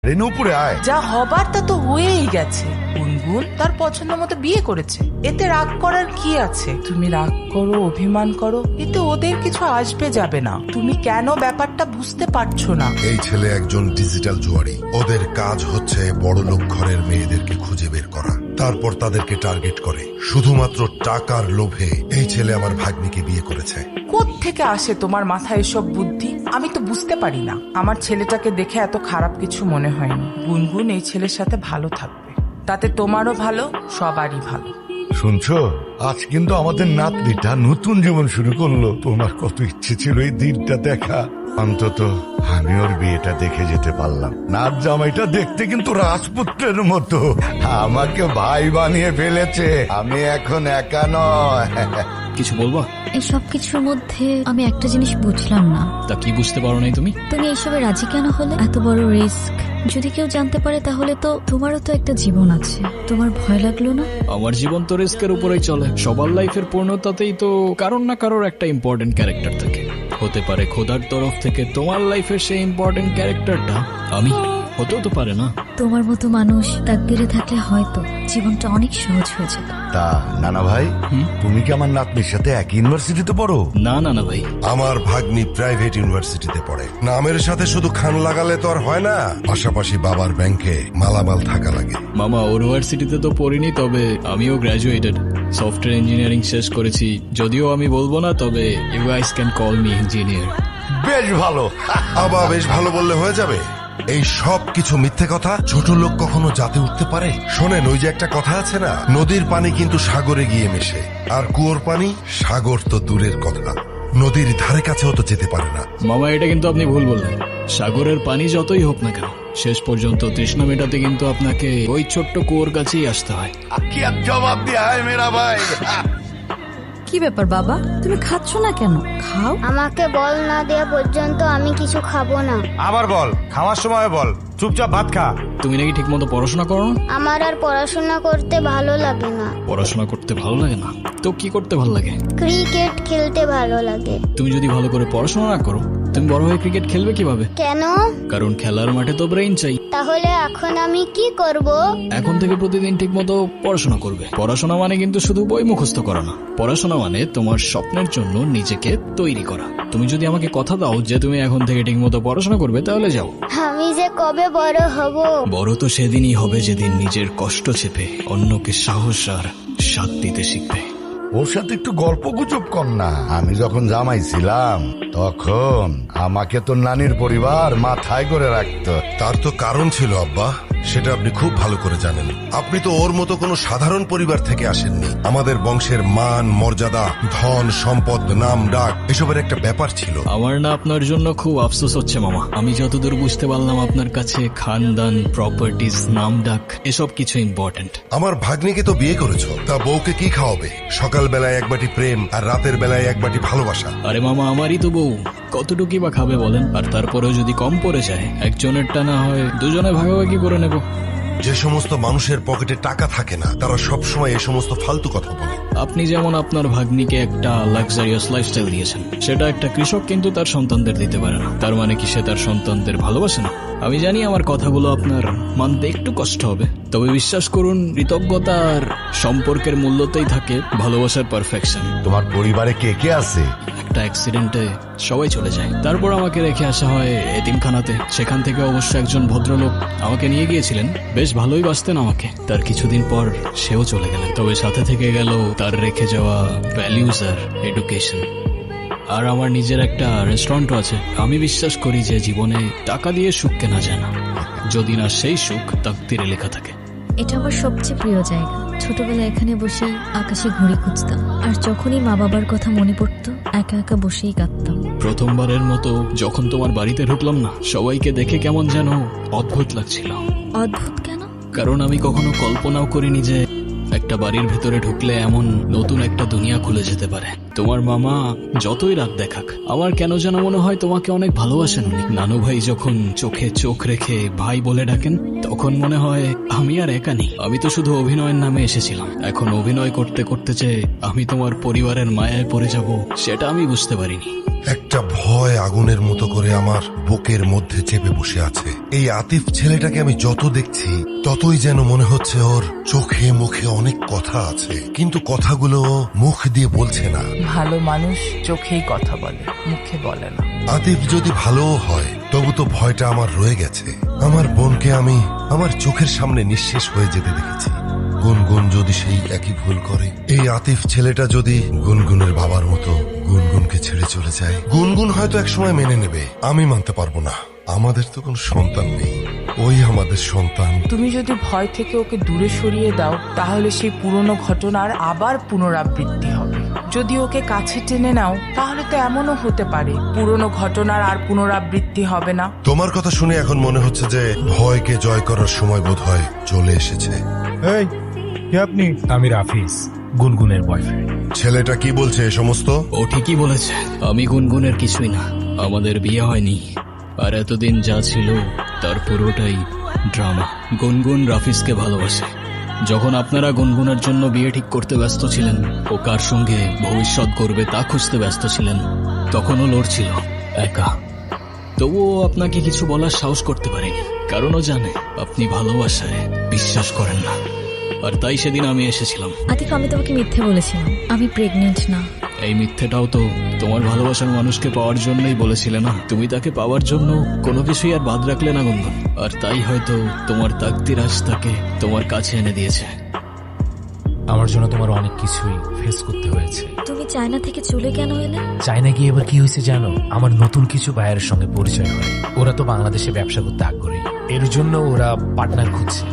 রেনু উপরে আয়। যা হবার তা তো হয়েই গেছে। গুনগুন তার পছন্দ মতো বিয়ে করেছে, এতে রাগ করার কি আছে? তুমি রাগ করো, অভিমান করো, এতে ওদের কিছু আসবে যাবে না। তুমি কেন ব্যাপারটা বুঝতে পারছো না? এই ছেলে একজন ডিজিটাল জুয়ারি। ওদের কাজ হচ্ছে বড় লোক ঘরের মেয়েদেরকে খুঁজে বের করা, তারপর তাদেরকে টার্গেট করে। শুধুমাত্র টাকার লোভে এই ছেলে আমার ভাগ্নিকে বিয়ে করেছে। কোত্থেকে আসে তোমার মাথায় এসব বুদ্ধি? আমি তো বুঝতে পারি না। আমার ছেলেটাকে দেখে এত খারাপ কিছু মনে হয়নি। গুনগুন এই ছেলের সাথে ভালো থাকবে, তাতে তোমারও ভালো, সবারই ভালো। শুনছো, আজ কিন্তু আমাদের নাতনিটা নতুন জীবন শুরু করলো। তোমার কত ইচ্ছে ছিল এই দিনটা দেখা। অন্তত আমি ওর বিয়েটা দেখে যেতে পারলাম। নাচ জামাইটা দেখতে কিন্তু রাজপুত্রের মতো। আমাকে ভাই বানিয়ে ফেলেছে। আমি এখন একা নয়। কিছু বলবো? এই সব কিছুর মধ্যে আমি একটা জিনিস বুঝলাম না। তা কি বুঝতে পারো নাই তুমি? তুমি এইসবে রাজি কেন হলে? এত বড় রিস্ক যদি কেউ জানতে পারে তাহলে তো তোমারও তো একটা জীবন আছে। তোমার ভয় লাগলো না? আমার জীবন তো রিস্কের উপরেই চলে। সবার লাইফের পূর্ণতাতেই তো কারোর না কারোর একটা ইম্পর্টেন্ট ক্যারেক্টার থাকে। হতে পারে খোদার তরফ থেকে তোমার লাইফের সেই ইম্পর্টেন্ট ক্যারেক্টারটা আমি, হতেও তো পারে না। তোমার মতো মানুষ তাকদিরে থাকলে হয়তো জীবনটা অনেক সহজ হয়ে যেত। তা নানা ভাই, তুমি কি আমার নাতনির সাথে এক ইউনিভার্সিটিতে পড়ো? না না না ভাই, আমার ভাগ্নি প্রাইভেট ইউনিভার্সিটিতে পড়ে। নামের সাথে শুধু খান লাগালে তো আর হয় না, পাশাপাশি বাবার ব্যাংকে মালামাল থাকা লাগে। মামা ইউনিভার্সিটিতে তো পড়িনি, তবে আমিও গ্র্যাজুয়েটেড। সফটওয়্যার ইঞ্জিনিয়ারিং শেষ করেছি। যদিও আমি বলবো না, তবে you guys can call me engineer. বেশ ভালো। আবার বেশ ভালো বললে হয়ে যাবে? এই সব কিছু মিথ্যে কথা। ছোট লোক কখনো জাতে উঠতে পারে? শোনেন, ওই যে একটা কথা আছে না, নদীর পানি কিন্তু সাগরে গিয়ে মেশে, আর কুয়োর পানি সাগর তো দূরের কথা, নদীর ধারে কাছেও তো যেতে পারে না। মামা, এটা কিন্তু আপনি ভুল বললেন। সাগরের পানি যতই হোক না কেন, শেষ পর্যন্ত তৃষ্ণা মেটাতে কিন্তু আপনাকে ওই ছোট্ট কুয়োর কাছেই আসতে হয়। কি আর জবাব দিয়া হয় মেরা ভাই। কি ব্যাপার বাবা, তুমি খাচ্ছ না কেন? খাও। আমাকে বল না দেওয়া পর্যন্ত আমি কিছু খাবো না। আবার বল, খাওয়ার সময় বল, চুপচাপ ভাত খা। তুমি নাকি ঠিক মতো পড়াশোনা করো না? আমার আর পড়াশোনা করতে ভালো লাগে না। পড়াশোনা করতে ভালো লাগে না তো কি করতে ভালো লাগে? ক্রিকেট খেলতে ভালো লাগে। তুমি যদি ভালো করে পড়াশোনা না করো, তুমি বড় হয়ে ক্রিকেট খেলবে কিভাবে? কেন? কারণ খেলার মাঠে তো ব্রেইন চাই। তাহলে এখন আমি কি করব? এখন থেকে প্রতিদিন ঠিক মতো পড়াশোনা করবে। পড়াশোনা মানে কিন্তু শুধু বই মুখস্থ করা না। পড়াশোনা মানে তোমার স্বপ্নের জন্য নিজেকে তৈরি করা। তুমি যদি আমাকে কথা দাও যে তুমি এখন থেকে ঠিক মতো পড়াশোনা করবে, তাহলে যাও। আমি যে কবে বড় হব? বড় তো সেদিনই হবে যেদিন নিজের কষ্ট চেপে অন্যকে সাহস আর সাথ দিতে শিখবে। ওর সাথে একটু গল্প গুজব কর না। আমি যখন জামাই ছিলাম তখন আমাকে তো নানির পরিবার মাথায় করে রাখতো। তার তো কারণ ছিল আব্বা, সেটা আপনি খুব ভালো করে জানেন। আপনি তো ওর মতো কোনো সাধারণ পরিবার থেকে আসেননি। আমাদের বংশের মান মর্যাদা, ধন সম্পদ, নাম ডাক, এসবের একটা ব্যাপার ছিল। আমার না আপনার জন্য খুব আফসোস হচ্ছে মামা। আমি যতদূর বুঝতে পারলাম আপনার কাছে খানদান, প্রপার্টিজ, নাম ডাক এসব কিছু ইম্পর্টেন্ট। আমার ভাগ্নিকে তো বিয়ে করেছো, তা বউকে কি খাওয়াবে? সকাল বেলায় এক বাটি প্রেম আর রাতের বেলায় এক বাটি ভালোবাসা। আরে মামা, আমারই তো বউ, কতটুকুই বা খাবে বলেন? আর তারপরেও যদি কম পড়ে যায়, একজনেরটা না হয় দুজনে ভাগাভাগি করে নেব। যে সমস্ত মানুষের পকেটে টাকা থাকে না, তারা সব সময় এই সমস্ত ফালতু কথা বলে। আপনি যেমন আপনার ভাগ্নিকে একটা লাক্সারিয়াস লাইফস্টাইল দিয়েছেন, সেটা একটা কৃষক কিন্তু তার সন্তানদের দিতে পারে না। তার মানে কি সে তার সন্তানদের ভালোবাসে না? আমি জানি আমার কথাগুলো আপনার মানতে একটু কষ্ট হবে, তবে বিশ্বাস করুন, কৃতজ্ঞতার সম্পর্কের মূল্যতেই থাকে ভালোবাসার পারফেকশন। তোমার পরিবারে কে কে আছে? একটা অ্যাক্সিডেন্টে সবাই চলে যায়, তারপর আমাকে রেখে আসা হয় এতিমখানাতে। সেখান থেকে অবশ্য একজন ভদ্রলোক আমাকে নিয়ে গিয়েছিলেন, বেশ ভালোই বাসতেন আমাকে। তার কিছুদিন পর সেও চলে গেলেন, তবে সাথে থেকে গেল তার রেখে যাওয়া ভ্যালিউজ আর এডুকেশন। আর আমার নিজের একটা রেস্টুরেন্টও আছে। আমি বিশ্বাস করি যে জীবনে টাকা দিয়ে সুখ কেনা যায় না, যদি না সেই সুখ তাকদিরে লেখা থাকে। এটা আমার সবচেয়ে প্রিয় জায়গা। ছোটবেলায় এখানে বসেই আকাশে ঘুড়ি খুঁজতাম, আর যখনই মা বাবার কথা মনে পড়তো একা একা বসেই কাঁদতাম। প্রথমবারের মতো যখন তোমার বাড়িতে ঢুকলাম না, সবাইকে দেখে কেমন যেন অদ্ভুত লাগছিল। অদ্ভুত কেন? কারণ আমি কখনো কল্পনাও করিনি যে একটা বাড়ির ভেতরে ঢুকলে এমন নতুন একটা দুনিয়া খুলে যেতে পারে। তোমার মামা যতই রাগ দেখাক, আমার কেন যেন মনে হয় তোমাকে অনেক ভালোবাসেন উনি। নানু ভাই যখন চোখে চোখ রেখে ভাই বলে ডাকেন, তখন মনে হয় আমি আর একা নেই। আমি তো শুধু অভিনয়ের নামে এসেছিলাম। এখন অভিনয় করতে করতে যে আমি তোমার পরিবারের মায়ায় পড়ে যাব, সেটা আমি বুঝতে পারিনি। একটা ভয় আগুনের মতো করে আমার বুকের মধ্যে চেপে বসে আছে। এই আতিফ ছেলেটাকে আমি যত দেখছি ততই যেন মনে হচ্ছে ওর চোখে মুখে অনেক কথা আছে, কিন্তু কথাগুলো ও মুখ দিয়ে বলছে না। ভালো মানুষ চোখেই কথা বলে, মুখে বলে না। আতিফ যদি ভালোও হয় তবু তো ভয়টা আমার রয়ে গেছে। আমার বোনকে আমি আমার চোখের সামনে নিঃশেষ হয়ে যেতে দেখেছি। গুনগুন যদি সেই একই ভুল করে, এই আতিফ ছেলেটা যদি গুনগুনের বাবার মতো গুনগুনকে ছেড়ে চলে যায়, গুনগুন হয়তো একসময় মেনে নেবে, আমি মানতে পারবো না। আমাদের তো কোনো সন্তান নেই, ওই আমাদের সন্তান। তুমি যদি ভয় থেকে ওকে দূরে সরিয়ে দাও তাহলে সেই পুরনো ঘটনার আবার পুনরাবৃত্তি হবে। যদি ওকে কাছে টেনে নাও তাহলে তো এমনও হতে পারে পুরনো ঘটনার আর পুনরাবৃত্তি হবে না। তোমার কথা শুনে এখন মনে হচ্ছে যে ভয়কে জয় করার সময় বোধহয় চলে এসেছে। এই কে আপনি? আমি রাফিজ, গুনগুনের বয়ফ্রেন্ড। ছেলেটা কি বলছে এ সমস্ত? ও ঠিকই বলেছে, আমি গুনগুনের কিছুই না। আমাদের বিয়ে হয়নি, আর এতদিন যা ছিল তার পুরোটাই ড্রামা। গুনগুন রাফিজকে ভালোবাসে। যখন আপনারা গুনগুনের জন্য বিয়ে ঠিক করতে ব্যস্ত ছিলেন, ও কার সঙ্গে ভবিষ্যৎ করবে তা খুঁজতে ব্যস্ত ছিলেন, তখন ও লড়ছিল একা। তবুও আপনাকে কিছু বলার সাহস করতে পারেনি, কারণ ও জানে আপনি ভালোবাসায় বিশ্বাস করেন না। আর তাই সেদিন আমি এসেছিলাম। আতিফ, আমি তোমাকে মিথ্যে বলেছিলাম, আমি প্রেগনেন্ট না। এই মিথ্যেটাও তো তোমার ভালোবাসার মানুষকে পাওয়ার জন্যই বলেছিলে না? তুমি তাকে পাওয়ার জন্য কোনো কিছুই আর বাদ রাখলে না গুনগুন, আর তাই হয়তো তোমার তাকদির আজ তাকে তোমার কাছে এনে দিয়েছে। আমার জন্য তোমার অনেক কিছুই ফেস করতে হয়েছে। তুমি চায়না থেকে চলে কেন এলে? চায়না গিয়ে এবার কি হয়েছে জানো? আমার নতুন কিছু বায়ারের সঙ্গে পরিচয় হয়। ওরা তো বাংলাদেশে ব্যবসা করতে আগ্রহী, এর জন্য ওরা পার্টনার খুঁজছে।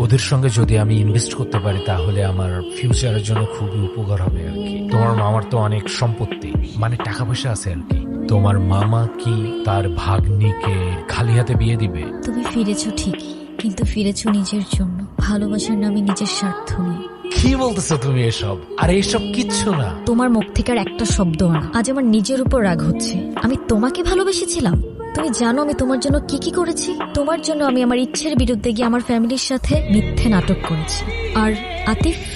ওদের সঙ্গে যদি আমি ইনভেস্ট করতে পারি তাহলে আমার ফিউচারের জন্য খুবই উপকার হবে আর কি। তোমার মামার তো অনেক সম্পত্তি, মানে টাকা পয়সা আছে আর কি। তোমার মামা কি তার ভাগ্নিকে খালি হাতে বিয়ে দিবে? তুমি ফিরেছো ঠিকই, কিন্তু ফিরেছো নিজের জন্য, ভালোবাসার নামে নিজের স্বার্থ নিয়ে। কি বলতেছো তুমি এসব? আর এসব কিচ্ছু না। তোমার মুখ থেকে আর একটা শব্দ না। আজ আমার নিজের উপর রাগ হচ্ছে। আমি তোমাকে ভালোবেসেছিলাম। তুমি জানো আমি তোমার জন্য কি কি করেছি? তোমার জন্য আমি আমার ইচ্ছের বিরুদ্ধে গিয়ে আমার ফ্যামিলির সাথে মিথ্যে নাটক করেছি। আর আতিফ,